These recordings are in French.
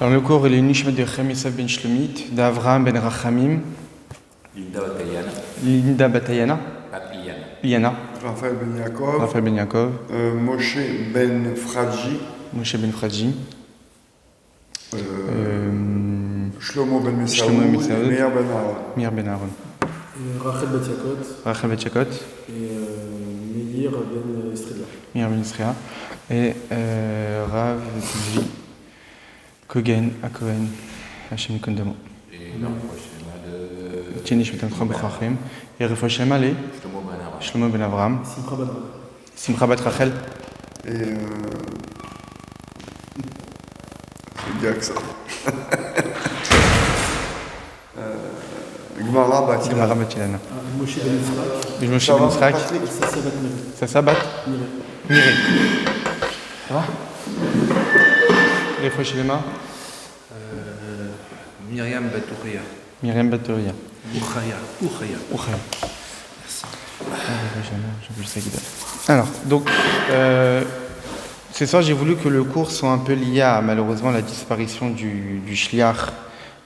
Alors le cours il est Nishmat de Chamissav ben Shlomit, d'Avraham ben Rachamim, Linda Batayana, Liana, Raphaël Ben Yaakov, Raphaël ben Yaakov, Moshe Ben Fradji, Moshe ben Fradji, Shlomo Ben Messaoud, Shlomo Ben Messaoud, Meir Ben Aaron. Mir ben Aaron, Rachel Batiakot Rachel ben Chakot, et Meir Ben Estrella. Mir ben Isrea, et Rav Zvi, Kogen, Akohen, Hashem Kondamo. Et la prochaine de Tieni Shmetam Chom B'Chachim, et Refoshem Ale, Shlomo ben Avraham, Simcha Ben Rachel. Simcha bat Rachel, Et c'est bien que ça. Gmara Batia. Gemara bat Ilana, Moshe Ben Yitzhak. Moshe ben Yitzhak, Sassia Bat Miri. Sassa bat Miri. Miré. Ça va Refoshem Myriam Batouria. Myriam Batoria. Uchaya. Okay. Alors, donc, ce soir, j'ai voulu que le cours soit un peu lié à, malheureusement, la disparition du shliach,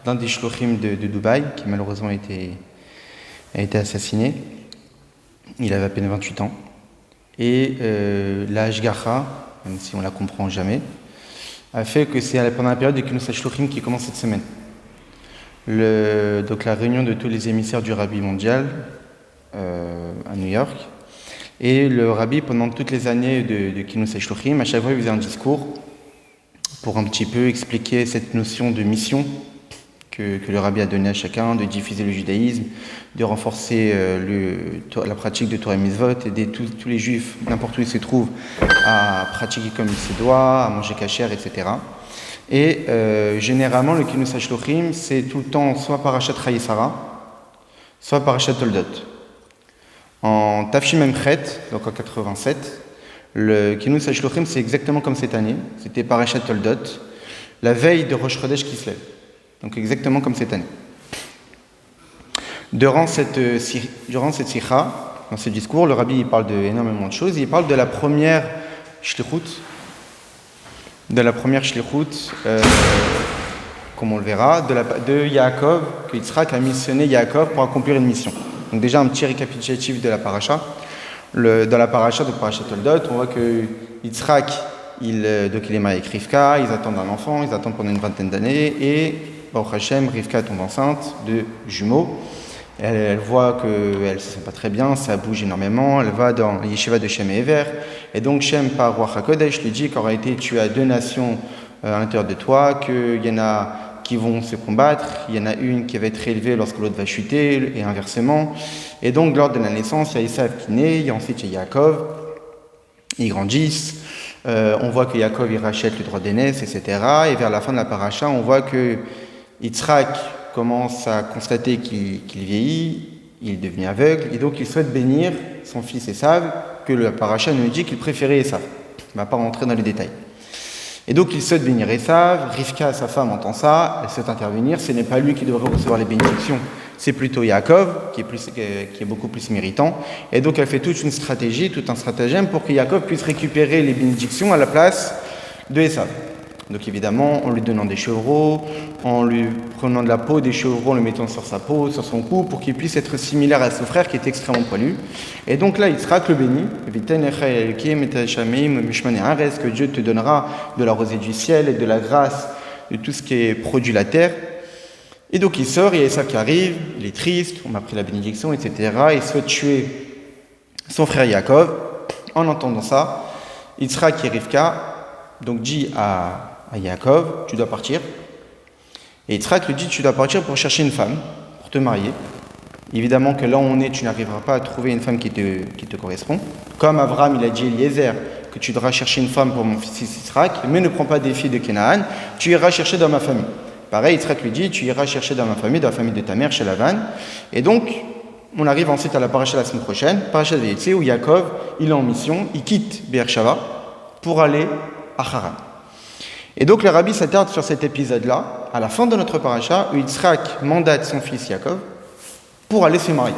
d'un des shlochim de Dubaï, qui malheureusement a été assassiné. Il avait à peine 28 ans. Et la Hashgacha, même si on la comprend jamais, a fait que c'est pendant la période de Kinus HaShlochim qui commence cette semaine. Donc la réunion de tous les émissaires du Rabbi mondial à New York. Et le Rabbi, pendant toutes les années de Kinus HaShlochim, à chaque fois il faisait un discours pour un petit peu expliquer cette notion de mission que le Rabbi a donnée à chacun, de diffuser le judaïsme, de renforcer la pratique de Torah et Mitzvot, aider tous les juifs, n'importe où ils se trouvent, à pratiquer comme il se doit, à manger kasher, etc. Et généralement, le Kinus HaShlochim, c'est tout le temps soit Parashat Chayei Sarah, soit Parashat Toldot. En Tafshim Memchet, donc en 87, le Kinus HaShlochim, c'est exactement comme cette année. C'était Parashat Toldot, la veille de Rosh Chodesh Kislev. Donc exactement comme cette année. Durant cette sikha, dans ce discours, le Rabbi il parle d'énormément de choses. Il parle de la première shlichut, comme on le verra, de Yaakov, que Yitzhak a missionné Yaakov pour accomplir une mission. Donc déjà un petit récapitulatif de la paracha. Dans la paracha de Parashat Toldot, on voit que Yitzhak, il est marié avec Rivka, ils attendent un enfant, ils attendent pendant une vingtaine d'années, et Baruch Hashem, Rivka tombe enceinte de jumeaux. Elle voit qu'elle ne se sent pas très bien, ça bouge énormément, elle va dans la yeshiva de Shem et Ever, et donc Shem, par Ruach HaKodesh, lui dit qu'en réalité tu as deux nations à l'intérieur de toi, qu'il y en a qui vont se combattre, il y en a une qui va être élevée lorsque l'autre va chuter, et inversement. Et donc lors de la naissance, il y a Esav qui naît, et ensuite il y a Yaakov, ils grandissent, on voit que Yaakov il rachète le droit d'aînesse, etc. Et vers la fin de la paracha, on voit que Yitzhak commence à constater qu'il vieillit, il est devenu aveugle, et donc il souhaite bénir son fils Esav, que la paracha nous dit qu'il préférait Esav. On ne va pas rentrer dans les détails. Et donc il souhaite bénir Esav, Rivka, sa femme, entend ça, elle souhaite intervenir, ce n'est pas lui qui devrait recevoir les bénédictions, c'est plutôt Yaakov, qui est beaucoup plus méritant, et donc elle fait toute une stratégie, tout un stratagème pour que Yaakov puisse récupérer les bénédictions à la place de Esav. Donc évidemment, en lui donnant des chevreaux, en lui prenant de la peau des chevreaux, en le mettant sur sa peau, sur son cou, pour qu'il puisse être similaire à son frère qui est extrêmement poilu. Et donc là, Yitzhak le bénit, que Dieu te donnera de la rosée du ciel et de la grâce de tout ce qui est produit de la terre. Et donc il sort, il y a Esav qui arrive, il est triste, on m'a pris la bénédiction, etc. Il souhaite tuer son frère Yaakov. En entendant ça, Yitzhak et Rivka donc dit à Yaakov, tu dois partir. Et Yitzhak lui dit, tu dois partir pour chercher une femme, pour te marier. Évidemment que là où on est, tu n'arriveras pas à trouver une femme qui te correspond. Comme Abraham, il a dit à Eliezer que tu devras chercher une femme pour mon fils Yitzhak, mais ne prends pas des filles de Canaan, tu iras chercher dans ma famille. Pareil, Yitzhak lui dit, tu iras chercher dans ma famille, dans la famille de ta mère, chez Lavan. Et donc, on arrive ensuite à la paracha la semaine prochaine, paracha de Vayetzé, où Yaakov, il est en mission, il quitte Beersheva pour aller à Haran. Et donc le Rabbi s'attarde sur cet épisode-là, à la fin de notre paracha, où Yitzhak mandate son fils Yaakov pour aller se marier.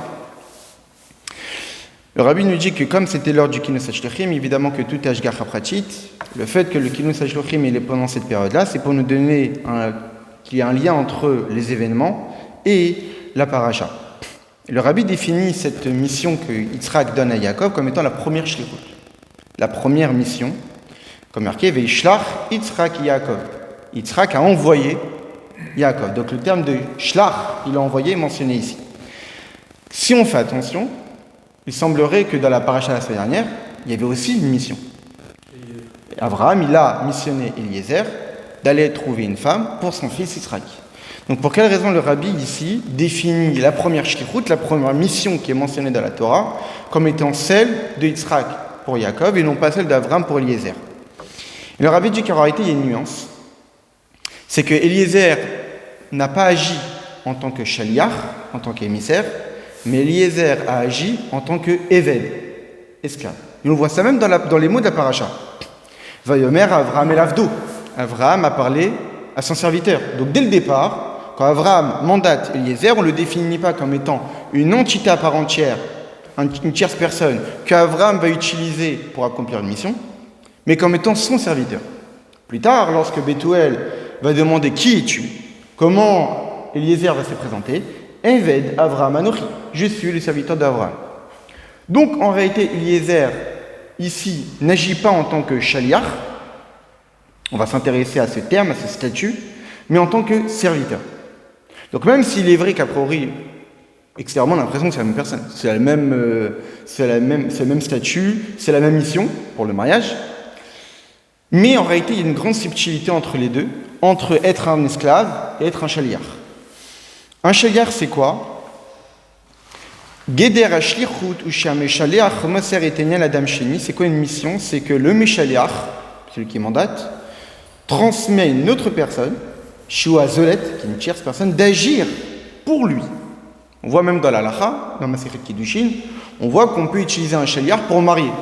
Le rabbi nous dit que comme c'était l'heure du Kinus HaShluchim, évidemment que tout est Ashgacha Pratit. Le fait que le Kinus HaShluchim est pendant cette période-là, c'est pour nous donner qu'il y a un lien entre les événements et la paracha. Le rabbi définit cette mission que Yitzhak donne à Yaakov comme étant la première shlichut, la première mission, comme marqué Veishlach Yitzhak Yaakov. Yitzhak a envoyé Yaakov. Donc le terme de shlach, il a envoyé, est mentionné ici. Si on fait attention, il semblerait que dans la paracha la semaine dernière, il y avait aussi une mission. Abraham, il a missionné Eliezer d'aller trouver une femme pour son fils Yitzhak. Donc pour quelle raison le rabbi ici définit la première shlichut, la première mission qui est mentionnée dans la Torah, comme étant celle de Yitzhak pour Yaakov et non pas celle d'Abraham pour Eliezer. Et le rabbi dit qu'en réalité il y a une nuance. C'est que Eliezer n'a pas agi en tant que shaliach, en tant qu'émissaire, mais Eliezer a agi en tant que Eved, esclave. Et on voit ça même dans les mots de la paracha. Vayomer Avraham el Avdo. Avraham a parlé à son serviteur. Donc dès le départ, quand Avraham mandate Eliezer, on ne le définit pas comme étant une entité à part entière, une tierce personne qu'Avraham va utiliser pour accomplir une mission, mais comme étant son serviteur. Plus tard, lorsque Bethuel va demander qui es-tu, comment Eliezer va se présenter, Eved Avraham Anochi, je suis le serviteur d'Avraham. Donc en réalité, Eliezer ici n'agit pas en tant que shaliach, on va s'intéresser à ce terme, à ce statut, mais en tant que serviteur. Donc même s'il est vrai qu'a priori, extérieurement, on a l'impression que c'est la même personne, c'est le même statut, c'est la même mission pour le mariage, mais en réalité, il y a une grande subtilité entre les deux, entre être un esclave et être un shaliach. Un shaliach, c'est quoi? Geder hashlichut ou shameshaliach moser eteniel adam sheni. C'est quoi une mission? C'est que le meshaliach, celui qui mandate, transmet à une autre personne, Shua Zolet, qui est une tierce personne, d'agir pour lui. On voit même dans la Lacha, dans Masechet Kiddushin, on voit qu'on peut utiliser un shaliach pour marier.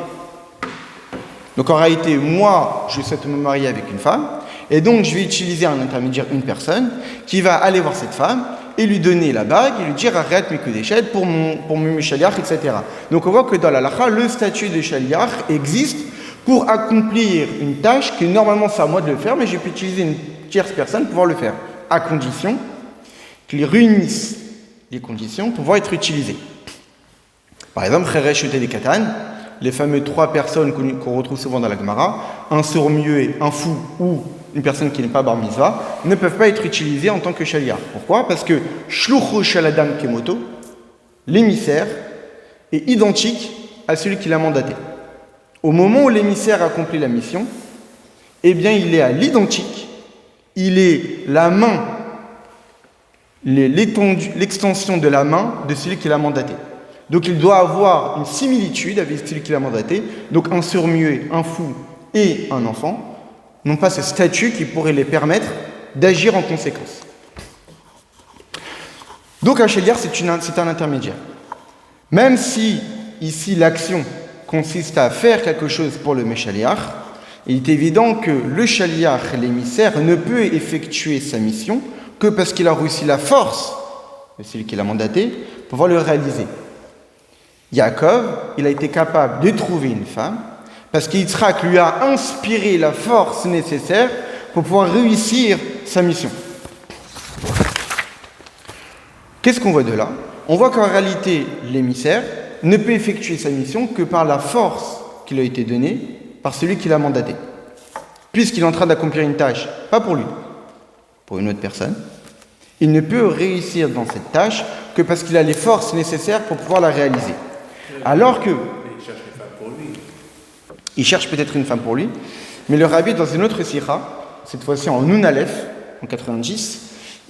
Donc en réalité, moi, je souhaite me marier avec une femme, et donc je vais utiliser un intermédiaire, une personne, qui va aller voir cette femme et lui donner la bague et lui dire arrête mes kudeshet pour mon shaliach, etc. Donc on voit que dans la Lacha, le statut de shaliach existe pour accomplir une tâche que normalement c'est à moi de le faire, mais je peux utiliser une tierce personne pour pouvoir le faire, à condition qu'il réunisse les conditions pour pouvoir être utilisé. Par exemple, Cheresh et Katan, les fameux 3 personnes qu'on retrouve souvent dans la Gemara, un sourd-muet, un fou ou une personne qui n'est pas bar mitzvah, ne peuvent pas être utilisées en tant que shaliach. Pourquoi? Parce que shlucho shaladam kemoto, l'émissaire, est identique à celui qui l'a mandaté. Au moment où l'émissaire accomplit la mission, eh bien il est à l'identique, il est la main, l'extension de la main de celui qui l'a mandaté. Donc il doit avoir une similitude avec celui qui l'a mandaté. Donc un sourd-muet, un fou et un enfant n'ont pas ce statut qui pourrait les permettre d'agir en conséquence. Donc un shaliach, c'est un intermédiaire. Même si ici l'action consiste à faire quelque chose pour le meshaliach, il est évident que le shaliach, l'émissaire, ne peut effectuer sa mission que parce qu'il a reçu la force de celui qui l'a mandaté pour pouvoir le réaliser. Yaakov, il a été capable de trouver une femme parce qu'Yitzhak lui a inspiré la force nécessaire pour pouvoir réussir sa mission. Qu'est-ce qu'on voit de là? On voit qu'en réalité, l'émissaire ne peut effectuer sa mission que par la force qui lui a été donnée par celui qui l'a mandaté. Puisqu'il est en train d'accomplir une tâche, pas pour lui, pour une autre personne, il ne peut réussir dans cette tâche que parce qu'il a les forces nécessaires pour pouvoir la réaliser. Alors que... Il cherche peut-être une femme pour lui, mais le rabbi, dans une autre sira, cette fois-ci en Nun Aleph, en 90,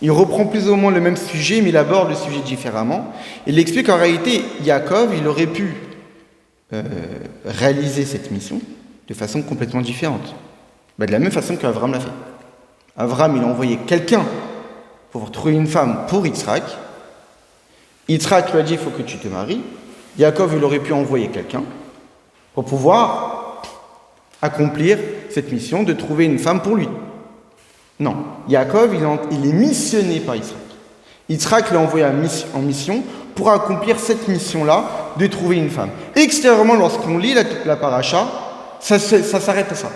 il reprend plus ou moins le même sujet, mais il aborde le sujet différemment. Il explique qu'en réalité, Yaakov, il aurait pu réaliser cette mission de façon complètement différente. De la même façon qu'Avraham l'a fait. Avraham, il a envoyé quelqu'un pour trouver une femme pour Yitzhak. Yitzhak lui a dit, il faut que tu te maries. Yaakov, il aurait pu envoyer quelqu'un pour pouvoir accomplir cette mission de trouver une femme pour lui. Non, Yaakov, il est missionné par Yitzhak. Yitzhak l'a envoyé en mission pour accomplir cette mission-là de trouver une femme. Extérieurement, lorsqu'on lit la paracha, ça s'arrête à ça.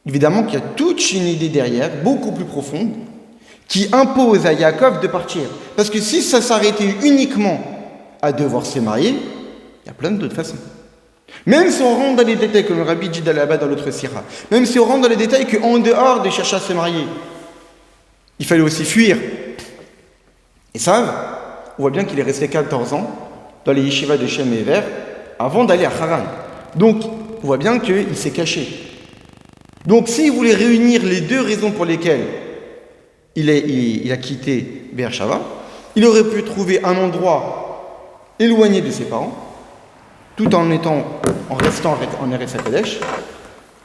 Évidemment qu'il y a toute une idée derrière, beaucoup plus profonde, qui impose à Yaakov de partir. Parce que si ça s'arrêtait uniquement à devoir se marier, il y a plein d'autres façons. Même si on rentre dans les détails, comme le rabbi dit là-bas dans l'autre sira, même si on rentre dans les détails qu'en dehors de chercher à se marier, il fallait aussi fuir. Et ça, on voit bien qu'il est resté 14 ans dans les yeshivas de Shem et Ver avant d'aller à Haran. Donc, on voit bien qu'il s'est caché. Donc, s'il voulait réunir les deux raisons pour lesquelles il a quitté Beersheva, il aurait pu trouver un endroit éloigné de ses parents, tout en restant en Eretz HaKodesh,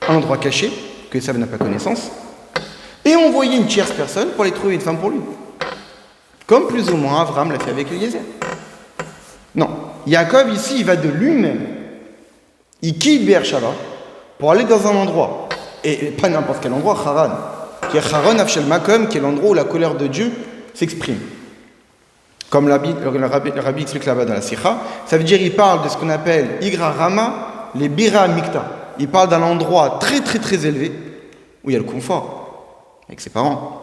un endroit caché, que Esav n'a pas connaissance, et envoyer une tierce personne pour aller trouver une femme pour lui. Comme plus ou moins Abraham l'a fait avec Eliezer. Non, Yaakov ici, il va de lui-même. Il quitte Beersheva pour aller dans un endroit, et pas n'importe quel endroit, Haran, qui est Haran Avshel Makom, qui est l'endroit où la colère de Dieu s'exprime. Comme le rabbi explique là-bas dans la Sikha, ça veut dire qu'il parle de ce qu'on appelle Igra Rama, les Bira Mikta. Il parle d'un endroit très très très élevé, où il y a le confort, avec ses parents,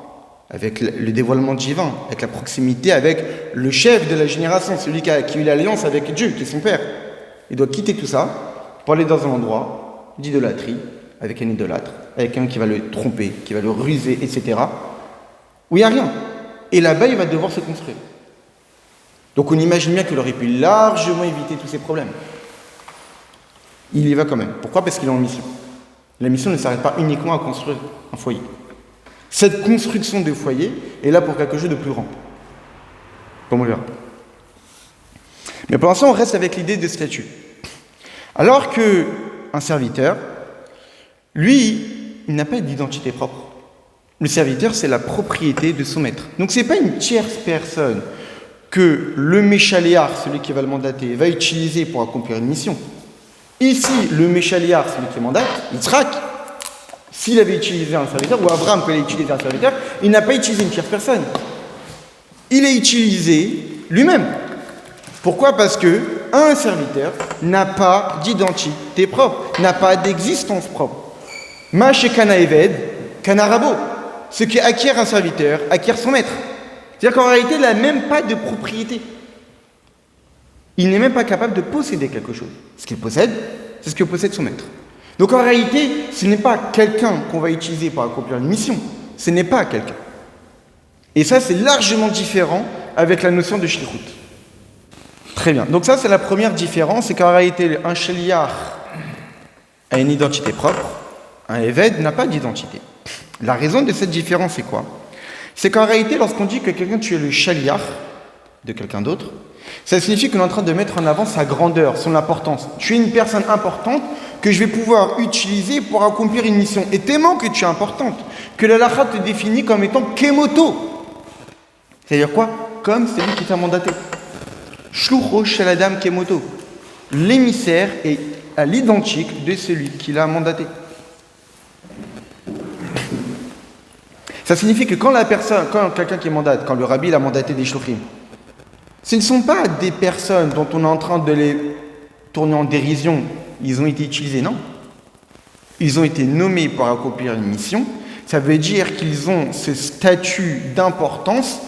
avec le dévoilement divin, avec la proximité avec le chef de la génération, celui qui a eu l'alliance avec Dieu, qui est son père. Il doit quitter tout ça pour aller dans un endroit d'idolâtrie, avec un idolâtre, avec un qui va le tromper, qui va le ruser, etc., où il n'y a rien. Et là-bas, il va devoir se construire. Donc on imagine bien qu'il aurait pu largement éviter tous ces problèmes. Il y va quand même. Pourquoi ? Parce qu'il est en mission. La mission ne s'arrête pas uniquement à construire un foyer. Cette construction de foyer est là pour quelque chose de plus grand. Comme on verra. Mais pour l'instant, on reste avec l'idée de statut. Alors qu'un serviteur, lui, il n'a pas d'identité propre. Le serviteur, c'est la propriété de son maître. Donc ce n'est pas une tierce personne que le méchaléar, celui qui va le mandater, va utiliser pour accomplir une mission. Ici, le méchaléar, celui qui mandate, Yitzhak, s'il avait utilisé un serviteur, ou Abraham, quand il a utilisé un serviteur, il n'a pas utilisé une tierce personne. Il a utilisé lui-même. Pourquoi ? Parce qu'un serviteur n'a pas d'identité propre, n'a pas d'existence propre. Ma chez Kana Eved, Kana Rabo. Ce qui acquiert un serviteur, acquiert son maître. C'est-à-dire qu'en réalité, il n'a même pas de propriété. Il n'est même pas capable de posséder quelque chose. Ce qu'il possède, c'est ce que possède son maître. Donc en réalité, ce n'est pas quelqu'un qu'on va utiliser pour accomplir une mission. Ce n'est pas quelqu'un. Et ça, c'est largement différent avec la notion de shlichut. Très bien. Donc ça, c'est la première différence, c'est qu'en réalité, un shliach a une identité propre, un éved n'a pas d'identité. La raison de cette différence, c'est quoi ? C'est qu'en réalité, lorsqu'on dit que quelqu'un, tu es le shliach de quelqu'un d'autre, ça signifie qu'on est en train de mettre en avant sa grandeur, son importance. Tu es une personne importante que je vais pouvoir utiliser pour accomplir une mission. Et tellement que tu es importante, que la halakha te définit comme étant kemoto. C'est-à-dire quoi ? Comme celui qui t'a mandaté. Shlucho shaladam kemoto. L'émissaire est à l'identique de celui qui l'a mandaté. Ça signifie que quand quelqu'un qui mandate, quand le rabbi l'a mandaté des shluchim, ce ne sont pas des personnes dont on est en train de les tourner en dérision. Ils ont été utilisés, non. Ils ont été nommés pour accomplir une mission. Ça veut dire qu'ils ont ce statut d'importance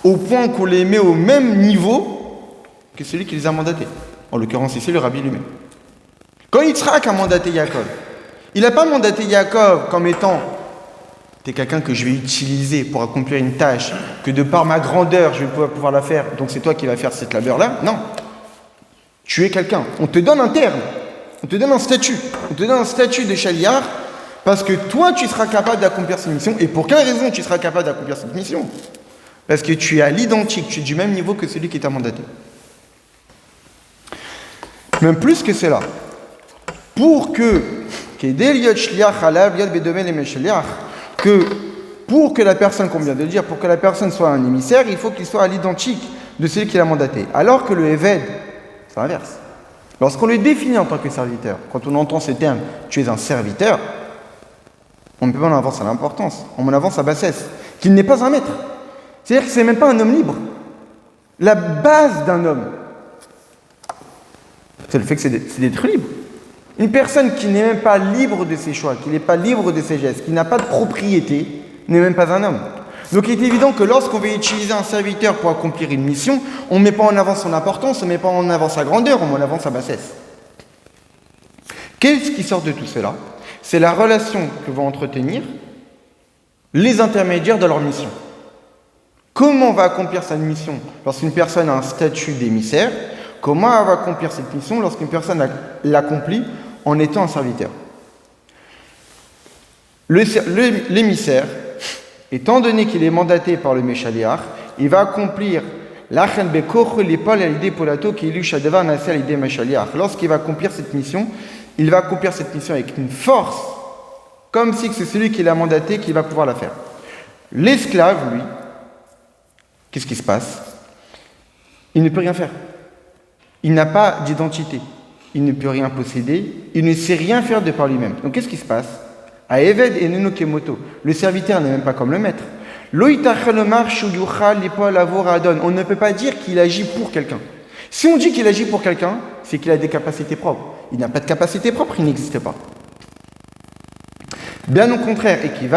au point qu'on les met au même niveau que celui qui les a mandatés. En l'occurrence ici, le rabbi lui-même. Quand Yitzhak a mandaté Yaakov, il n'a pas mandaté Yaakov comme étant « t'es quelqu'un que je vais utiliser pour accomplir une tâche, que de par ma grandeur, je vais pouvoir la faire, donc c'est toi qui vas faire cette labeur-là ». Non. Tu es quelqu'un. On te donne un terme. On te donne un statut. On te donne un statut de shaliach parce que toi, tu seras capable d'accomplir cette mission. Et pour quelle raison tu seras capable d'accomplir cette mission ? Parce que tu es à l'identique, tu es du même niveau que celui qui t'a mandaté. Même plus que cela. Pour que la personne, qu'on vient de dire, pour que la personne soit un émissaire, il faut qu'il soit à l'identique de celui qui l'a mandaté. Alors que le Eved, c'est l'inverse. Lorsqu'on le définit en tant que serviteur, quand on entend ce terme, tu es un serviteur, on ne peut pas en avancer à l'importance, on en avance à bassesse, qu'il n'est pas un maître. C'est-à-dire que c'est même pas un homme libre. La base d'un homme, c'est le fait que c'est d'être libre. Une personne qui n'est même pas libre de ses choix, qui n'est pas libre de ses gestes, qui n'a pas de propriété, n'est même pas un homme. Donc il est évident que lorsqu'on veut utiliser un serviteur pour accomplir une mission, on ne met pas en avant son importance, on ne met pas en avant sa grandeur, on met en avant sa bassesse. Qu'est-ce qui sort de tout cela? C'est la relation que vont entretenir les intermédiaires de leur mission. Comment on va accomplir cette mission lorsqu'une personne a un statut d'émissaire? Comment elle va accomplir cette mission lorsqu'une personne l'accomplit en étant un serviteur? L'émissaire, étant donné qu'il est mandaté par le Meshaliach, il va accomplir lorsqu'il va accomplir cette mission, il va accomplir cette mission avec une force, comme si c'est celui qui l'a mandaté qui va pouvoir la faire. L'esclave, lui, qu'est-ce qui se passe? Il ne peut rien faire. Il n'a pas d'identité. Il ne peut rien posséder. Il ne sait rien faire de par lui-même. Donc qu'est-ce qui se passe? À Eved et Nenokemoto, le serviteur n'est même pas comme le maître. On ne peut pas dire qu'il agit pour quelqu'un. Si on dit qu'il agit pour quelqu'un, c'est qu'il a des capacités propres. Il n'a pas de capacité propre, il n'existe pas. Bien au contraire, puisqu'il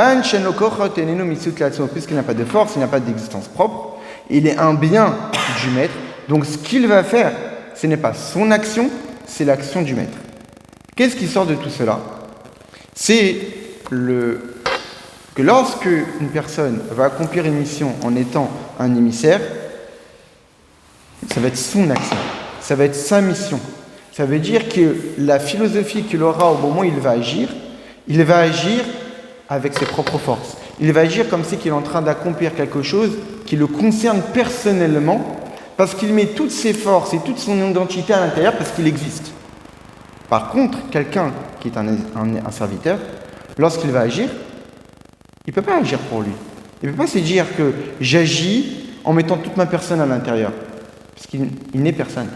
n'a pas de force, il n'a pas d'existence propre, il est un bien du maître. Donc ce qu'il va faire, ce n'est pas son action, c'est l'action du maître. Qu'est-ce qui sort de tout cela? C'est que lorsque une personne va accomplir une mission en étant un émissaire, ça va être son action, ça va être sa mission. Ça veut dire que la philosophie qu'il aura au moment où il va agir avec ses propres forces. Il va agir comme si il est en train d'accomplir quelque chose qui le concerne personnellement, parce qu'il met toutes ses forces et toute son identité à l'intérieur parce qu'il existe. Par contre, quelqu'un qui est un serviteur, lorsqu'il va agir, il ne peut pas agir pour lui. Il ne peut pas se dire que j'agis en mettant toute ma personne à l'intérieur, parce qu'il n'est personne.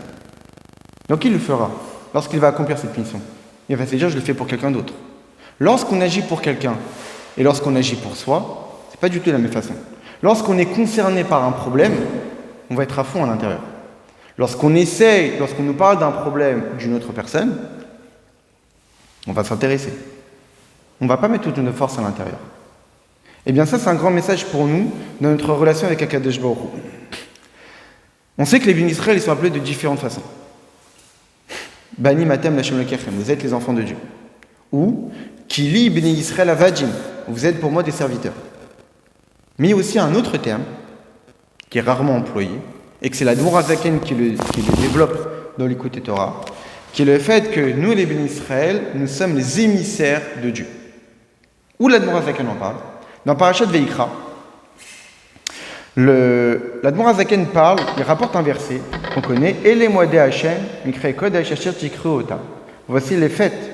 Donc il le fera lorsqu'il va accomplir cette mission. Il va se dire je le fais pour quelqu'un d'autre. Lorsqu'on agit pour quelqu'un et lorsqu'on agit pour soi, c'est pas du tout la même façon. Lorsqu'on est concerné par un problème, on va être à fond à l'intérieur. Lorsqu'on nous parle d'un problème d'une autre personne, on va s'intéresser. On ne va pas mettre toute notre force à l'intérieur. Eh bien ça, c'est un grand message pour nous dans notre relation avec Akadosh Baruch Hu. On sait que les bénis Israël, ils sont appelés de différentes façons. Bani Matem Lachem Lekechem, vous êtes les enfants de Dieu. Ou Kili Bni Israël Avadim, vous êtes pour moi des serviteurs. Mais il y a aussi un autre terme qui est rarement employé, et que c'est la Dmoura Zaken qui le développe dans l'Écoute Torah, qui est le fait que nous, les bénis Israël, nous sommes les émissaires de Dieu. Où la Dmoura Zaken en parle? Dans Parashat Veikra, la Dmoura Zaken parle, il rapporte un verset qu'on connaît, Ele Moade Hashem, Mikrei Kodesh Asher Tikru Otam. Voici les fêtes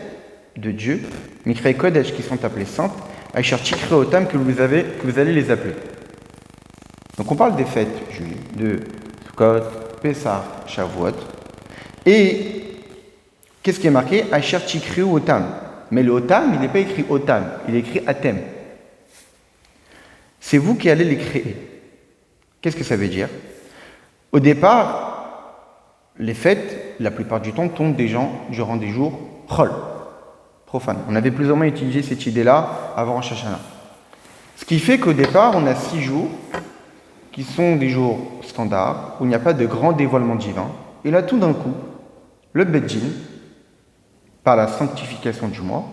de Dieu, Mikrei Kodesh, qui sont appelées saintes, Asher Tikru Otam, que vous allez les appeler. Donc on parle des fêtes juives, de Sukkot, Pessah, Shavuot. Et qu'est-ce qui est marqué? Asher Tikru Otam. Mais le Otam, il n'est pas écrit Otam, il est écrit Atem. C'est vous qui allez les créer. Qu'est-ce que ça veut dire? Au départ, les fêtes, la plupart du temps, tombent durant des jours chol, profanes. On avait plus ou moins utilisé cette idée-là avant Rosh Hashanah. Ce qui fait qu'au départ, on a 6 jours qui sont des jours standards, où il n'y a pas de grand dévoilement divin. Et là, tout d'un coup, le Beddin, par la sanctification du mois,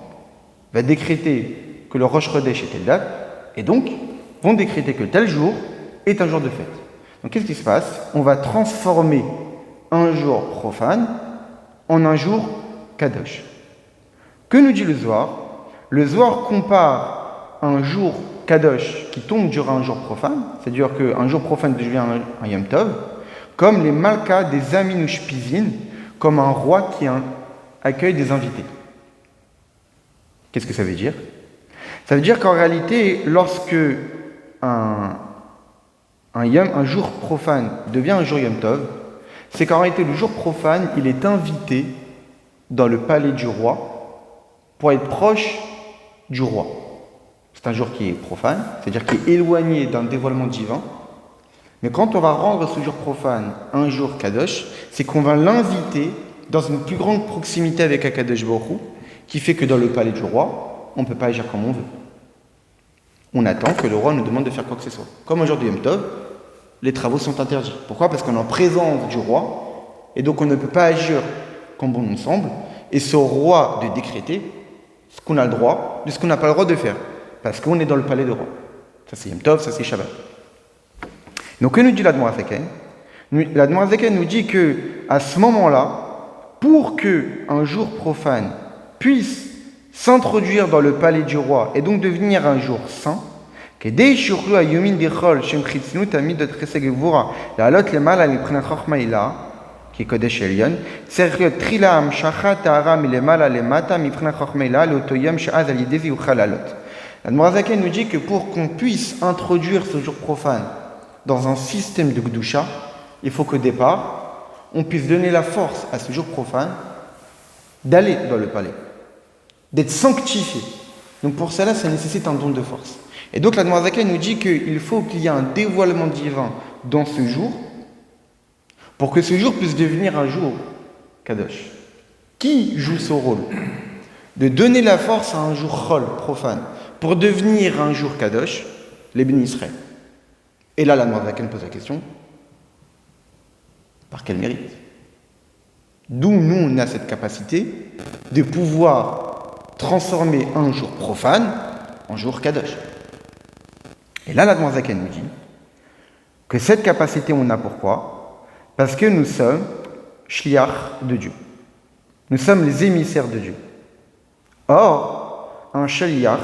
va décréter que le Rosh Chodesh est telle date, et donc vont décréter que tel jour est un jour de fête. Donc qu'est-ce qui se passe? On va transformer un jour profane en un jour kadosh. Que nous dit le Zohar? Le Zohar compare un jour kadosh qui tombe durant un jour profane, c'est-à-dire qu'un jour profane devient un Yom Tov, comme les malkas des Aminush Pizin, comme un roi qui accueille des invités. Qu'est-ce que ça veut dire? Ça veut dire qu'en réalité, lorsque un jour profane devient un jour Yom Tov, c'est qu'en réalité, le jour profane, il est invité dans le palais du roi pour être proche du roi. C'est un jour qui est profane, c'est-à-dire qui est éloigné d'un dévoilement divin, Mais quand on va rendre ce jour profane un jour Kadosh, c'est qu'on va l'inviter dans une plus grande proximité avec Akadosh Baruch Hu, qui fait que dans le palais du roi, on ne peut pas agir comme on veut. On attend que le roi nous demande de faire quoi que ce soit. Comme aujourd'hui Yom Tov, les travaux sont interdits. Pourquoi ? Parce qu'on est en présence du roi, et donc on ne peut pas agir comme bon nous semble, et c'est au roi de décréter ce qu'on a le droit, de ce qu'on n'a pas le droit de faire, parce qu'on est dans le palais du roi. Ça c'est Yom Tov, ça c'est Shabbat. Donc que nous dit l'Admor Hazaken ? L'Admor Hazaken nous dit que à ce moment-là, pour qu'un jour profane puisse s'introduire dans le palais du roi et donc devenir un jour saint, qui est Kodesh Elyon, l'Admor Hazaken nous dit que pour qu'on puisse introduire ce jour profane dans un système de Gdusha, il faut qu'au départ, on puisse donner la force à ce jour profane d'aller dans le palais, d'être sanctifié. Donc pour cela, ça nécessite un don de force. Et donc l'Admor Hazaken nous dit qu'il faut qu'il y ait un dévoilement divin dans ce jour pour que ce jour puisse devenir un jour Kadosh. Qui joue ce rôle ? De donner la force à un jour Chol, profane, pour devenir un jour Kadosh, les bénis Israël. Et là, l'Admor Hazaken pose la question, par quel mérite ? D'où nous, on a cette capacité de pouvoir transformer un jour profane en jour Kadosh. Et là, l'Admor Hazaken nous dit que cette capacité, on a pourquoi ? Parce que nous sommes shliach de Dieu. Nous sommes les émissaires de Dieu. Or, un shliach,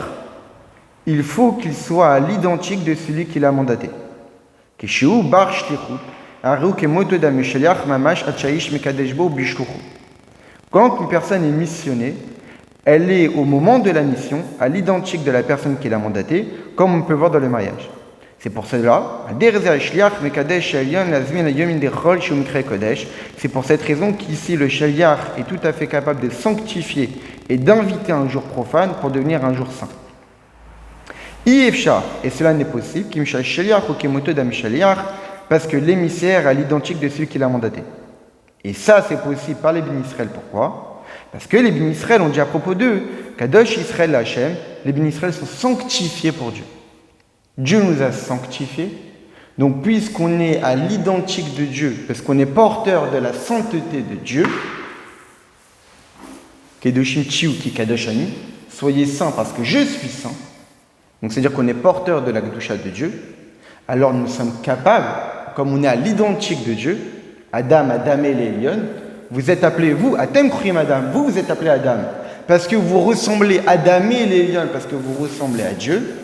il faut qu'il soit à l'identique de celui qui l'a mandaté. Keshiu bar shlichut. Quand une personne est missionnée, elle est au moment de la mission à l'identique de la personne qui l'a mandatée, comme on peut voir dans le mariage. C'est pour cela, c'est pour cette raison qu'ici le shaliach est tout à fait capable de sanctifier et d'inviter un jour profane pour devenir un jour saint. Iefsha, et cela n'est possible, parce que l'émissaire est à l'identique de celui qui l'a mandaté. Et ça, c'est possible par les bénis Israël. Pourquoi ? Parce que les bénis Israël, on dit à propos d'eux, Kadosh Israël Hachem, les bénis Israël sont sanctifiés pour Dieu. Dieu nous a sanctifiés. Donc, puisqu'on est à l'identique de Dieu, parce qu'on est porteur de la sainteté de Dieu, Kedoshim Chiu ki Kadosh Ani, soyez saints parce que je suis saint. Donc, c'est-à-dire qu'on est porteur de la Kedusha de Dieu. Alors, nous sommes capables, comme on est à l'identique de Dieu, Adam, et Lélion, vous êtes appelés, vous, Atem Khurim Adam, vous êtes appelés Adam, parce que vous ressemblez à Adam et Lélion, parce que vous ressemblez à Dieu.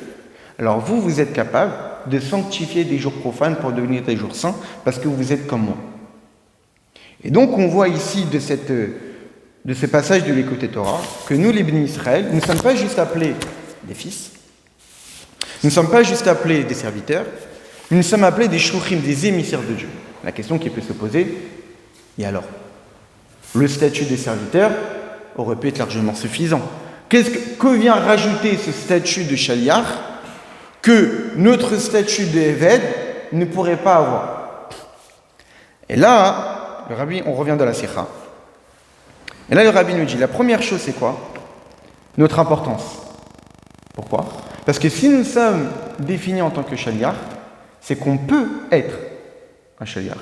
Alors vous êtes capable de sanctifier des jours profanes pour devenir des jours saints, parce que vous êtes comme moi. Et donc on voit ici de ce passage de l'Écoute Torah que nous, les bénis Israël, nous ne sommes pas juste appelés des fils, nous ne sommes pas juste appelés des serviteurs, mais nous sommes appelés des shluchim, des émissaires de Dieu. La question qui peut se poser, et alors ? Le statut des serviteurs aurait pu être largement suffisant. Que vient rajouter ce statut de shaliach que notre statut de Eved ne pourrait pas avoir? Et là, le rabbi, on revient de la Sikha. Et là, le rabbi nous dit, la première chose, c'est quoi? Notre importance. Pourquoi? Parce que si nous sommes définis en tant que shaliach, c'est qu'on peut être un shaliach.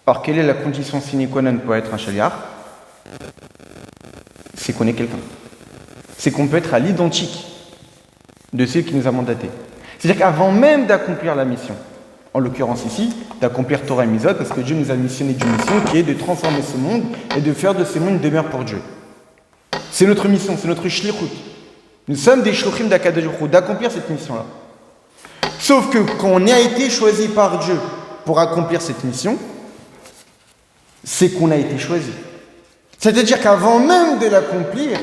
Alors, quelle est la condition sine qua non pour être un shaliach? C'est qu'on est quelqu'un. C'est qu'on peut être à l'identique de celui qui nous a mandatés. C'est-à-dire qu'avant même d'accomplir la mission, en l'occurrence ici, d'accomplir Torah et Mitzvot, parce que Dieu nous a missionné d'une mission qui est de transformer ce monde et de faire de ce monde une demeure pour Dieu. C'est notre mission, c'est notre shlichut. Nous sommes des shluchim d'Akadosh Baruch Hu, d'accomplir cette mission-là. Sauf que quand on a été choisi par Dieu pour accomplir cette mission, c'est qu'on a été choisi. C'est-à-dire qu'avant même de l'accomplir,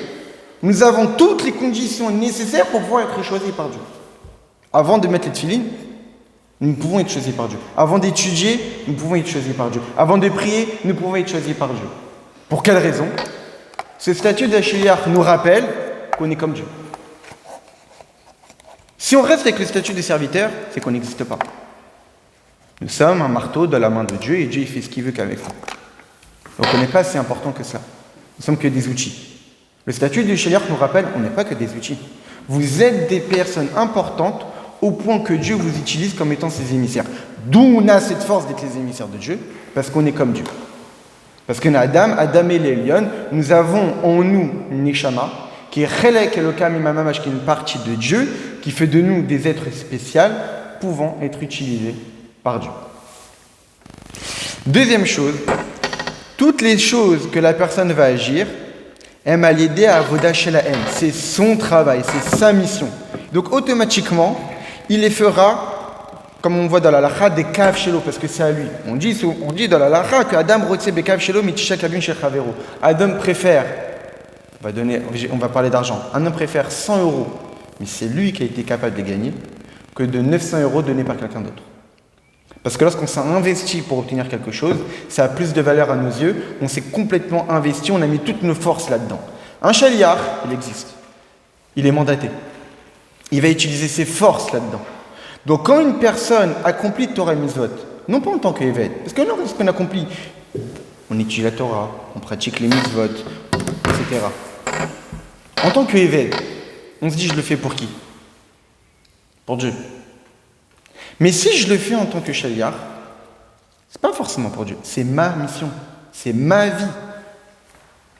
nous avons toutes les conditions nécessaires pour pouvoir être choisis par Dieu. Avant de mettre les tefilines, nous pouvons être choisis par Dieu. Avant d'étudier, nous pouvons être choisis par Dieu. Avant de prier, nous pouvons être choisis par Dieu. Pour quelle raison? Ce statut d'Ashliach nous rappelle qu'on est comme Dieu. Si on reste avec le statut de serviteur, c'est qu'on n'existe pas. Nous sommes un marteau dans la main de Dieu et Dieu il fait ce qu'il veut qu'avec nous. Donc on n'est pas si important que cela. Nous sommes que des outils. Le statut du shaliach nous rappelle, on n'est pas que des outils. Vous êtes des personnes importantes au point que Dieu vous utilise comme étant ses émissaires. D'où on a cette force d'être les émissaires de Dieu, parce qu'on est comme Dieu. Parce que Adam et l'Elion, nous avons en nous une neshama, qui est Chelek Elokam Imamamash, qui est une partie de Dieu, qui fait de nous des êtres spéciaux, pouvant être utilisés par Dieu. Deuxième chose, toutes les choses que la personne va agir, elle m'a l'aider à Avoda Shelahem. C'est son travail, c'est sa mission. Donc automatiquement, il les fera, comme on voit dans la lacha, des kav shelo, parce que c'est à lui. On dit dans la lacha que Adam rotse bekav shelo mitisha kabin shel chavero. Adam préfère, on va parler d'argent, un homme préfère 100 euros, mais c'est lui qui a été capable de les gagner, que de 900 euros donnés par quelqu'un d'autre. Parce que lorsqu'on s'est investi pour obtenir quelque chose, ça a plus de valeur à nos yeux, on s'est complètement investi, on a mis toutes nos forces là-dedans. Un shaliach, il existe. Il est mandaté. Il va utiliser ses forces là-dedans. Donc quand une personne accomplit Torah et Mitzvot, non pas en tant qu'Eved, parce que lorsqu'on accomplit, on étudie la Torah, on pratique les Mitzvot, etc. En tant qu'Eved, on se dit je le fais pour qui? Pour Dieu. Mais si je le fais en tant que shaliach, c'est pas forcément pour Dieu, c'est ma mission, c'est ma vie,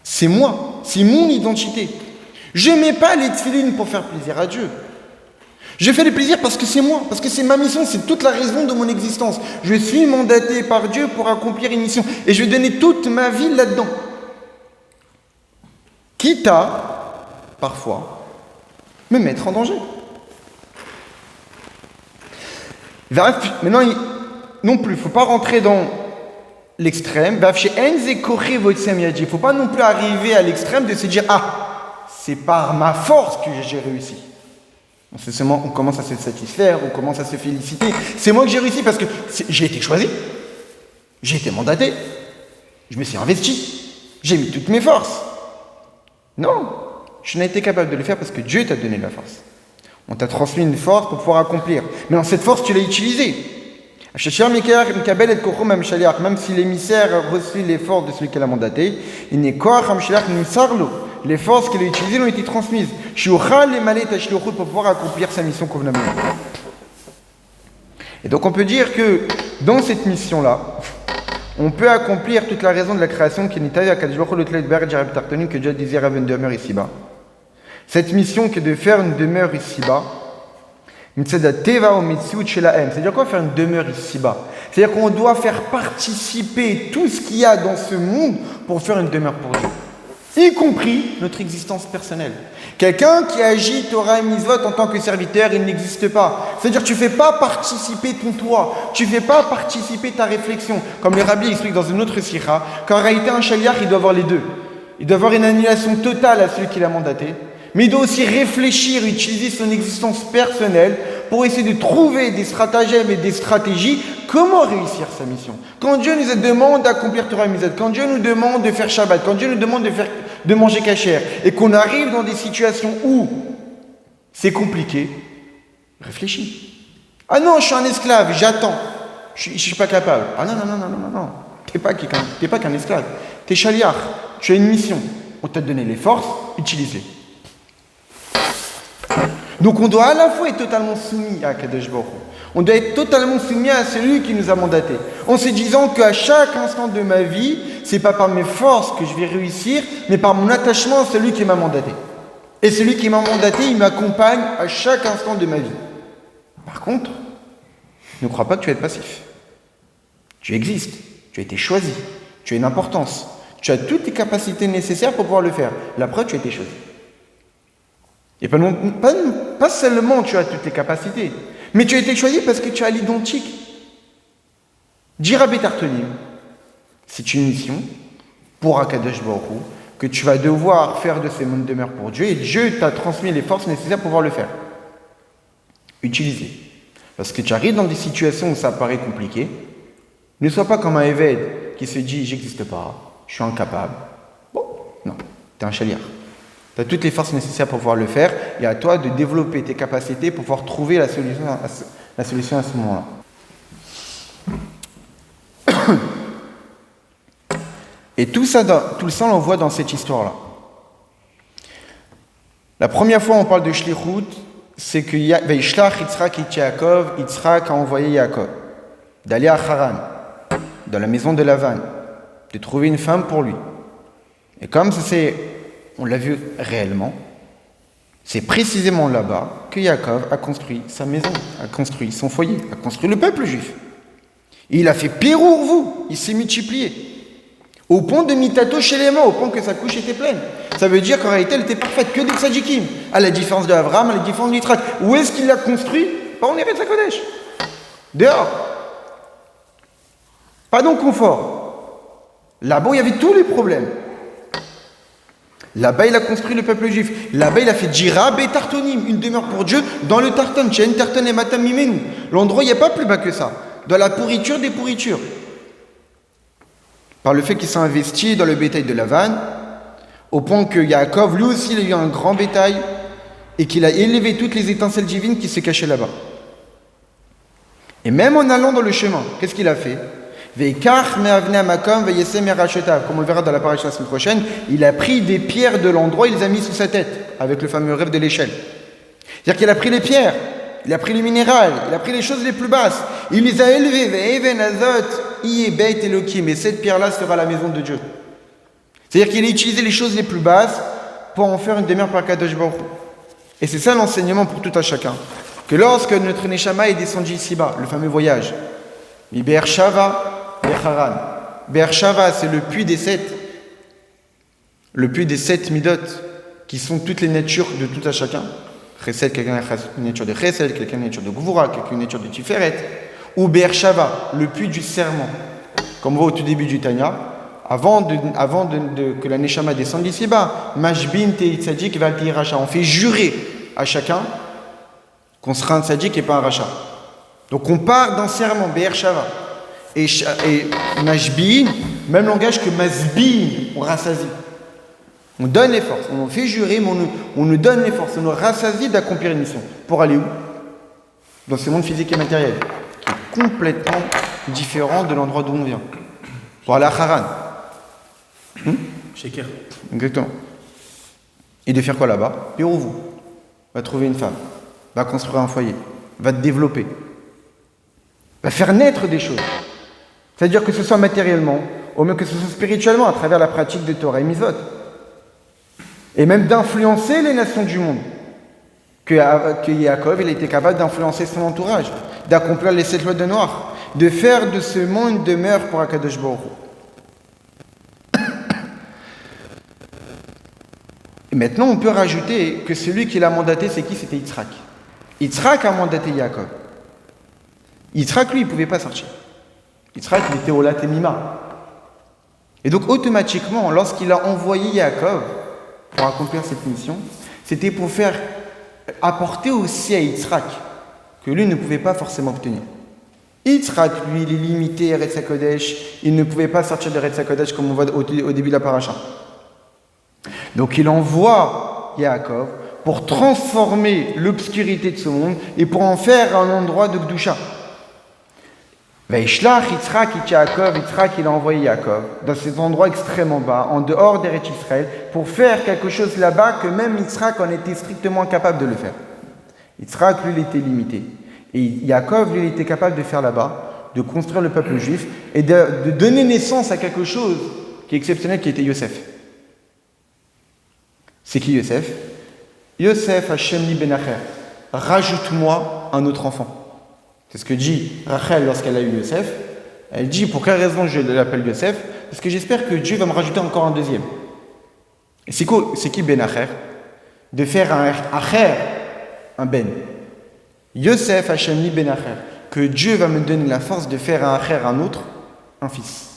c'est moi, c'est mon identité. Je ne mets pas les tefilines pour faire plaisir à Dieu. Je fais le plaisir parce que c'est moi, parce que c'est ma mission, c'est toute la raison de mon existence. Je suis mandaté par Dieu pour accomplir une mission et je vais donner toute ma vie là-dedans. Quitte à, parfois, me mettre en danger. Maintenant, non plus, il ne faut pas rentrer dans l'extrême. Il ne faut pas non plus arriver à l'extrême de se dire « Ah, c'est par ma force que j'ai réussi ». On commence à se satisfaire, on commence à se féliciter. C'est moi que j'ai réussi parce que j'ai été choisi, j'ai été mandaté, je me suis investi, j'ai mis toutes mes forces. Non, je n'ai été capable de le faire parce que Dieu t'a donné la force. On t'a transmis une force pour pouvoir accomplir. Mais dans cette force, tu l'as utilisée. Même si l'émissaire a reçu les forces de celui qui l'a mandaté, il n'est quoi les forces qu'il a utilisées ont été transmises. Pour pouvoir accomplir sa mission convenablement. Et donc on peut dire que dans cette mission-là, on peut accomplir toute la raison de la création qui n'est à que Dieu désire une demeure ici-bas. Cette mission qui est de faire une demeure ici-bas, c'est-à-dire quoi faire une demeure ici-bas? C'est-à-dire qu'on doit faire participer tout ce qu'il y a dans ce monde pour faire une demeure pour Dieu, y compris notre existence personnelle. Quelqu'un qui agit Torah et Mitzvot en tant que serviteur, il n'existe pas. C'est-à-dire que tu ne fais pas participer ton toi, tu ne fais pas participer ta réflexion. Comme le Rabbi explique dans une autre sikha, qu'en réalité un shaliach, il doit avoir les deux. Il doit avoir une annulation totale à celui qui l'a mandaté, mais il doit aussi réfléchir, utiliser son existence personnelle pour essayer de trouver des stratagèmes et des stratégies, comment réussir sa mission. Quand Dieu nous demande d'accomplir Torah et Mitzvot, quand Dieu nous demande de faire Shabbat, quand Dieu nous demande de manger kasher, et qu'on arrive dans des situations où c'est compliqué, réfléchis. Ah non, je suis un esclave, j'attends, je ne suis pas capable. Ah non, tu n'es pas qu'un esclave, tu es shaliach, tu as une mission, on t'a donné les forces, utilise-les. Donc on doit à la fois être totalement soumis à Kadosh Baruch Hu. On doit être totalement soumis à celui qui nous a mandatés. En se disant qu'à chaque instant de ma vie, c'est pas par mes forces que je vais réussir, mais par mon attachement à celui qui m'a mandaté. Et celui qui m'a mandaté, il m'accompagne à chaque instant de ma vie. Par contre, ne crois pas que tu vas être passif. Tu existes, tu as été choisi, tu as une importance, tu as toutes les capacités nécessaires pour pouvoir le faire. La preuve, tu as été choisi. Et pas seulement tu as toutes les capacités, mais tu as été choisi parce que tu as l'identique. Dire à Betartonim, c'est une mission pour Akadosh Baruch Hu, que tu vas devoir faire de ces mondes demeure pour Dieu, et Dieu t'a transmis les forces nécessaires pour pouvoir le faire. Utilisez. Parce que tu arrives dans des situations où ça paraît compliqué, ne sois pas comme un Eved qui se dit « j'existe pas, je suis incapable ». Bon, non, tu es un shaliach. Tu as toutes les forces nécessaires pour pouvoir le faire, et à toi de développer tes capacités pour pouvoir trouver la solution à ce moment-là. Et tout ça, on le voit dans cette histoire-là. La première fois on parle de Shlichut, c'est que Vaishlach Yitzhak et Yaakov, Yitzhak a envoyé Yaakov d'aller à Haran, dans la maison de Lavan, de trouver une femme pour lui. Et comme on l'a vu réellement, c'est précisément là-bas que Yaakov a construit sa maison, a construit son foyer, a construit le peuple juif. Et il a fait pire pour vous, il s'est multiplié. Au point de mitato chez les mains, au point que sa couche était pleine. Ça veut dire qu'en réalité, elle était parfaite, que des tzadikim. À la différence de Abraham, à la différence de Yitzhak. Où est-ce qu'il l'a construit? Pas en Eretz HaKodesh. Dehors. Pas dans le confort. Là-bas, il y avait tous les problèmes. Là-bas, il a construit le peuple juif. Là-bas, il a fait Jirab et Tartonim, une demeure pour Dieu, dans le Tarton. Chen Tarton et Matam Mimenu. L'endroit, il n'y a pas plus bas que ça. Dans la pourriture des pourritures. Par le fait qu'il s'est investi dans le bétail de Lavan, au point que Yaakov, lui aussi, il a eu un grand bétail et qu'il a élevé toutes les étincelles divines qui se cachaient là-bas. Et même en allant dans le chemin, qu'est-ce qu'il a fait? Comme on le verra dans la paracha la semaine prochaine, il a pris des pierres de l'endroit, il les a mis sous sa tête, avec le fameux rêve de l'échelle. C'est-à-dire qu'il a pris les pierres, il a pris les minérales, il a pris les choses les plus basses, il les a élevées, et cette pierre-là sera la maison de Dieu. C'est-à-dire qu'il a utilisé les choses les plus basses pour en faire une demeure par Kadosh Baruch Hu. Et c'est ça l'enseignement pour tout à chacun. Que lorsque notre Neshama est descendu ici-bas, le fameux voyage, Be'er-Shava, Be'er-Haran. Be'er-Shava, c'est le puits des sept midot, qui sont toutes les natures de tout à chacun. Chesed, quelqu'un a une nature de Chesed, quelqu'un a une nature de Gvura, quelqu'un a une nature de Tiferet. Ou Be'er-Shava, le puits du serment. Comme on voit au tout début du Tanya, avant que la Neshama descende ici-bas, Mashbin Tei Tzadik Val Tei Racha. On fait jurer à chacun qu'on sera un Tzadik et pas un Racha. Donc on part d'un serment, Be'er Shava. Et Mashbin, même langage que Masbin, on rassasie. On donne les forces, on fait jurer, mais on nous donne les forces, on nous rassasie d'accomplir une mission. Pour aller où? Dans ce monde physique et matériel, qui est complètement différent de l'endroit d'où on vient. Pour aller à Haran. Sheker. Exactement. Et de faire quoi là-bas? Pérouvou. Va trouver une femme. Va construire un foyer. Va te développer. Va faire naître des choses. C'est-à-dire que ce soit matériellement, ou même que ce soit spirituellement, à travers la pratique de Torah et Mitzvot. Et même d'influencer les nations du monde. Que Yaakov, il a été capable d'influencer son entourage, d'accomplir les 7 lois de Noir, de faire de ce monde une demeure pour Akadosh Baruch Hu. Et maintenant, on peut rajouter que celui qui l'a mandaté, c'est qui? C'était Yitzhak. Yitzhak a mandaté Yaakov. Yitzhak, lui, il ne pouvait pas sortir. Yitzhak, il était au Latemima. Et donc, automatiquement, lorsqu'il a envoyé Yaakov pour accomplir cette mission, c'était pour faire apporter aussi à Yitzhak que lui ne pouvait pas forcément obtenir. Yitzhak, lui, il est limité à Eretz HaKodesh. Il ne pouvait pas sortir de Eretz HaKodesh comme on voit au début de la paracha. Donc il envoie Yaakov pour transformer l'obscurité de ce monde et pour en faire un endroit de Gdusha. Vaishlach Yitzhak et Yaakov, Yitzhak il a envoyé Yaakov dans ces endroits extrêmement bas, en dehors d'Eretz Israël, pour faire quelque chose là-bas que même Yitzhak en était strictement incapable de le faire. Yitzhak, lui, il était limité. Et Yaakov, lui, il était capable de faire là-bas, de construire le peuple juif et de donner naissance à quelque chose qui est exceptionnel, qui était Yosef. C'est qui Yosef? Yosef Hashem li benacher. Rajoute-moi un autre enfant. C'est ce que dit Rachel lorsqu'elle a eu Yosef. Elle dit, pour quelle raison je l'appelle Yosef? Parce que j'espère que Dieu va me rajouter encore un deuxième. Et c'est qui benacher? De faire un acher, un ben. Yosef Hashem li benacher. Que Dieu va me donner la force de faire un acher, un autre, un fils.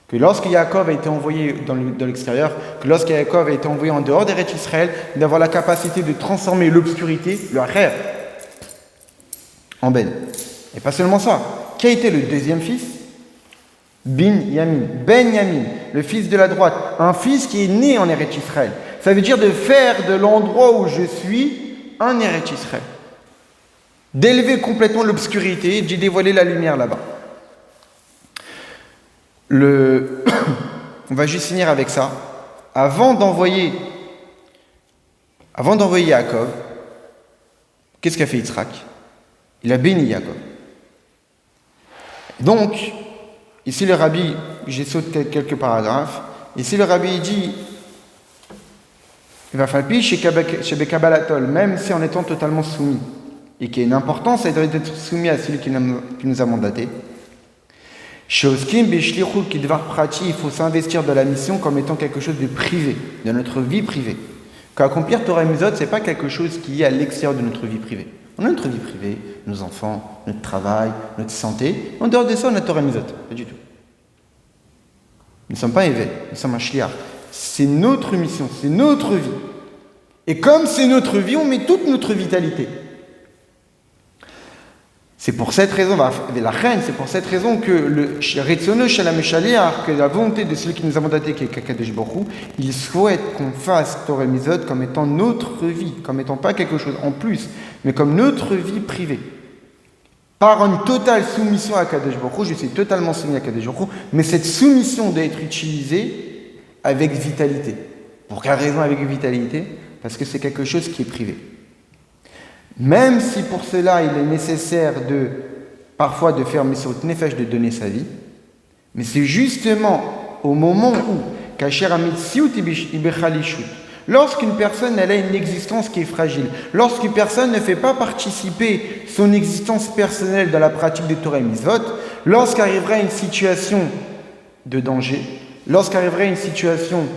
Que lorsque Yaakov a été envoyé dans l'extérieur, que lorsque Yaakov a été envoyé en dehors d'Eretz Israël, d'avoir la capacité de transformer l'obscurité, le acher, en ben. Et pas seulement ça. Qui a été le deuxième fils? Ben Yamin, le fils de la droite. Un fils qui est né en Eretz Israël. Ça veut dire de faire de l'endroit où je suis un Eretz Israël. D'élever complètement l'obscurité et d'y dévoiler la lumière là-bas. On va juste finir avec ça. Avant d'envoyer Yaakov, qu'est-ce qu'a fait Yitzhak? Il a béni Yaakov. Donc, ici le rabbi, j'ai sauté quelques paragraphes, ici le rabbi dit, il va faire pire chez Bekabalatol, même si en étant totalement soumis, et qui a une importance, c'est d'être soumis à celui qui nous a mandaté. Chez Oskim, Bishlichou, Kidvar Prati, il faut s'investir dans la mission comme étant quelque chose de privé, de notre vie privée. Qu'accomplir Torah et Mitzvot, ce n'est pas quelque chose qui est à l'extérieur de notre vie privée. On a notre vie privée, nos enfants, notre travail, notre santé. En dehors de ça, on a Torah et Mitzvot. Pas du tout. Nous ne sommes pas évêques, nous sommes un shliach. C'est notre mission, c'est notre vie. Et comme c'est notre vie, on met toute notre vitalité. C'est pour cette raison, la reine, c'est pour cette raison que le Retzono Shalom Shaliach, que la volonté de celui qui nous a mandaté, qui est Kadosh Baruch Hu, il souhaite qu'on fasse Torah et Mitzvot comme étant notre vie, comme étant pas quelque chose en plus, mais comme notre vie privée. Par une totale soumission à Kadosh Baruch Hu, je suis totalement soumis à Kadosh Baruch Hu, mais cette soumission doit être utilisée avec vitalité. Pour quelle raison avec vitalité? Parce que c'est quelque chose qui est privé. Même si pour cela il est nécessaire parfois de faire Mesirut Nefesh, de donner sa vie, mais c'est justement au moment où lorsqu'une personne elle a une existence qui est fragile, lorsqu'une personne ne fait pas participer son existence personnelle dans la pratique de Torah et Mitzvot, lorsqu'arrivera une situation de danger, lorsqu'arrivera une situation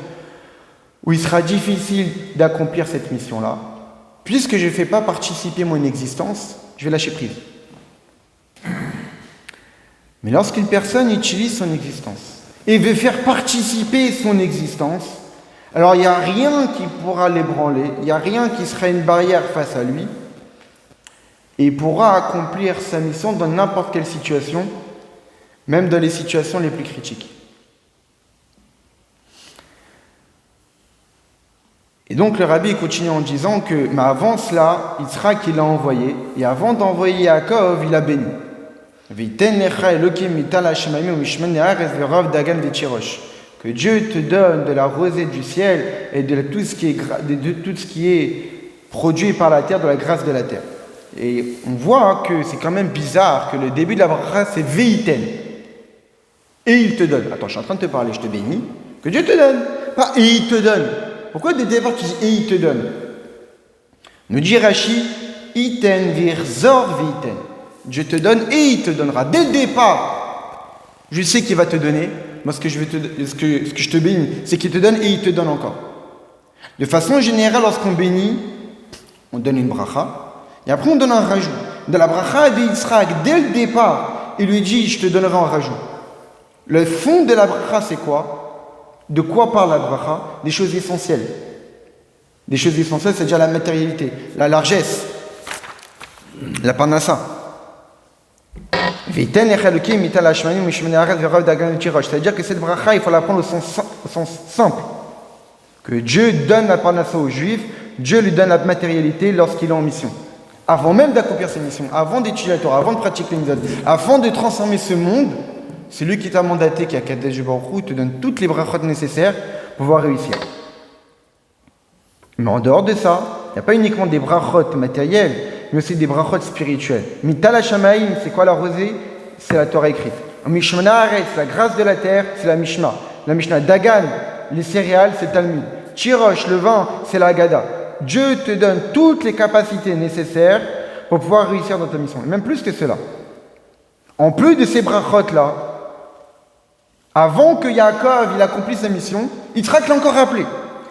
où il sera difficile d'accomplir cette mission-là, puisque je ne fais pas participer mon existence, je vais lâcher prise. Mais lorsqu'une personne utilise son existence et veut faire participer son existence, alors il n'y a rien qui pourra l'ébranler, il n'y a rien qui sera une barrière face à lui, et il pourra accomplir sa mission dans n'importe quelle situation, même dans les situations les plus critiques. Et donc le rabbi continue en disant que, mais avant cela, Yitzhak il a envoyé, et avant d'envoyer Yaakov, il a béni. Que Dieu te donne de la rosée du ciel et de tout ce qui est produit par la terre, de la grâce de la terre. Et on voit que c'est quand même bizarre que le début de la bracha c'est Veiten. Et il te donne. Attends, je suis en train de te parler, je te bénis. Que Dieu te donne. Pas et il te donne. Pourquoi dès le départ tu dis et il te donne? Nous dit Rashi, iten virzor viten. Dieu te donne et il te donnera. Dès le départ, je sais qu'il va te donner. Moi, ce que je te bénis, c'est qu'il te donne et il te donne encore. De façon générale, lorsqu'on bénit, on donne une bracha et après on donne un rajout. Dans la bracha d'Yitzhak, dès le départ, il lui dit je te donnerai un rajout. Le fond de la bracha, c'est quoi? De quoi parle la bracha? Des choses essentielles. Des choses essentielles, c'est déjà la matérialité, la largesse, la parnassa. C'est-à-dire que cette bracha, il faut la prendre au sens simple. Que Dieu donne la parnassa aux Juifs, Dieu lui donne la matérialité lorsqu'il est en mission. Avant même d'accomplir ses missions, avant d'étudier la Torah, avant de pratiquer les mitzvot, avant de transformer ce monde, c'est lui qui t'a mandaté, qui a Kadosh Baruch Hu, te donne toutes les brachot nécessaires pour pouvoir réussir. Mais en dehors de ça, il n'y a pas uniquement des brachot matériels, mais aussi des brachot spirituels. Mital HaShamayim, c'est quoi la rosée? C'est la Torah écrite. Mishmana Haaretz, la grâce de la terre, c'est la Mishnah. La Mishnah Dagan, les céréales, c'est le Talmud. Chirosh, le vin, c'est la Haggadah. Dieu te donne toutes les capacités nécessaires pour pouvoir réussir dans ta mission. Et même plus que cela. En plus de ces brachot-là, avant que Yaakov il accomplisse sa mission, Yitzhak l'a encore rappelé.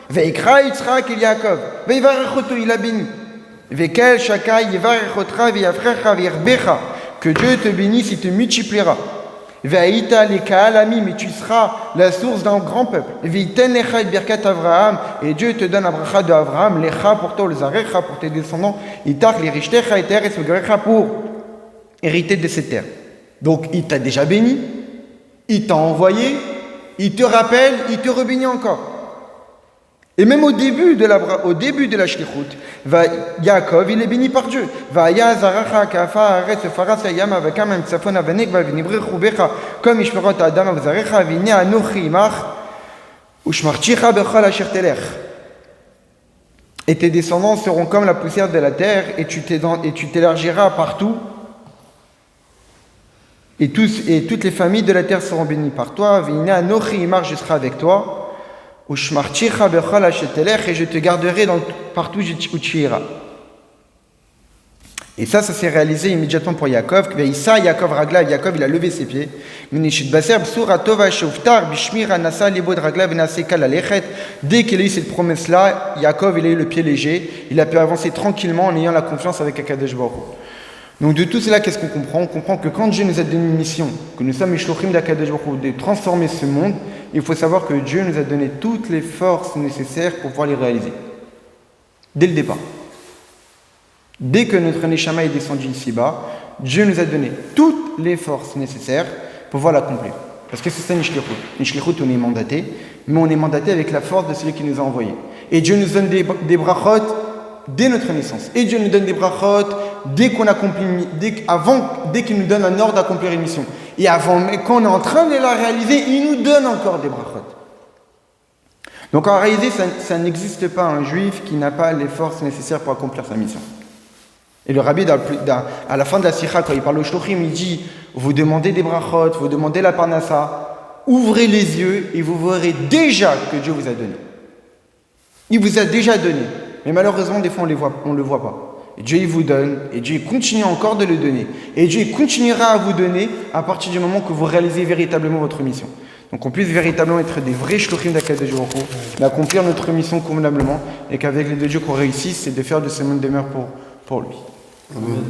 Veikra Yitzhak et Yaakov. Veivarechoto, il a béni. Veikel Shakai Yevarechotra Veyafrecha Veyerbecha. Que Dieu te bénisse, il te multipliera. Veïta Lekaalami, mais tu seras la source d'un grand peuple. Veiten Lecha et Birkat Avraham, et Dieu te donne la bracha d'Avraham, Lecha pour toi, le Zarecha pour tes descendants, Itar les Richtecha et Teres Vegerecha pour hériter de cette terre. Donc il t'a déjà béni. Il t'a envoyé, il te rappelle, il te rebénit encore. Et même au début de la shlichut, Yaakov, il est béni par Dieu. Comme Ishmerot Adam avazarecha, vine anochi imach, ushmarticha bechol asher telech. Et tes descendants seront comme la poussière de la terre, et tu t'élargiras partout. Et toutes les familles de la terre seront bénies par toi. Vine anochi imach, je serai avec toi. Et je te garderai partout où tu iras. Et ça s'est réalisé immédiatement pour Yaakov. Yaakov Raglav, Yaakov il a levé ses pieds. Dès qu'il a eu cette promesse-là, Yaakov il a eu le pied léger. Il a pu avancer tranquillement en ayant la confiance avec Akadosh Baruch Hu. Donc de tout cela, qu'est-ce qu'on comprend? On comprend que quand Dieu nous a donné une mission, que nous sommes les shlochim d'Akadosh Baruch Hu, de transformer ce monde, il faut savoir que Dieu nous a donné toutes les forces nécessaires pour pouvoir les réaliser. Dès le départ. Dès que notre Neshama est descendu ici-bas, Dieu nous a donné toutes les forces nécessaires pour pouvoir l'accomplir. Parce que c'est ça une shlichut. Une shlichut, on est mandaté, mais on est mandaté avec la force de celui qui nous a envoyés. Et Dieu nous donne des brachot dès notre naissance. Et Dieu nous donne des brachot dès qu'on accomplit, dès qu'il nous donne un ordre d'accomplir une mission. Et quand on est en train de la réaliser, il nous donne encore des brachot. Donc en réalité, ça n'existe pas un juif qui n'a pas les forces nécessaires pour accomplir sa mission. Et le rabbi, à la fin de la sikha, quand il parle au shlochim, il dit, vous demandez des brachot, vous demandez la parnassa, ouvrez les yeux et vous verrez déjà que Dieu vous a donné. Il vous a déjà donné. Mais malheureusement, des fois, on ne le voit pas. Et Dieu, il vous donne, et Dieu continue encore de le donner. Et Dieu continuera à vous donner à partir du moment que vous réalisez véritablement votre mission. Donc qu'on puisse véritablement être des vrais shlochim d'Akadosh Baruch Hu, d'accomplir notre mission convenablement, et qu'avec les deux dieux qu'on réussisse, c'est de faire de ce monde demeure pour lui. Amen.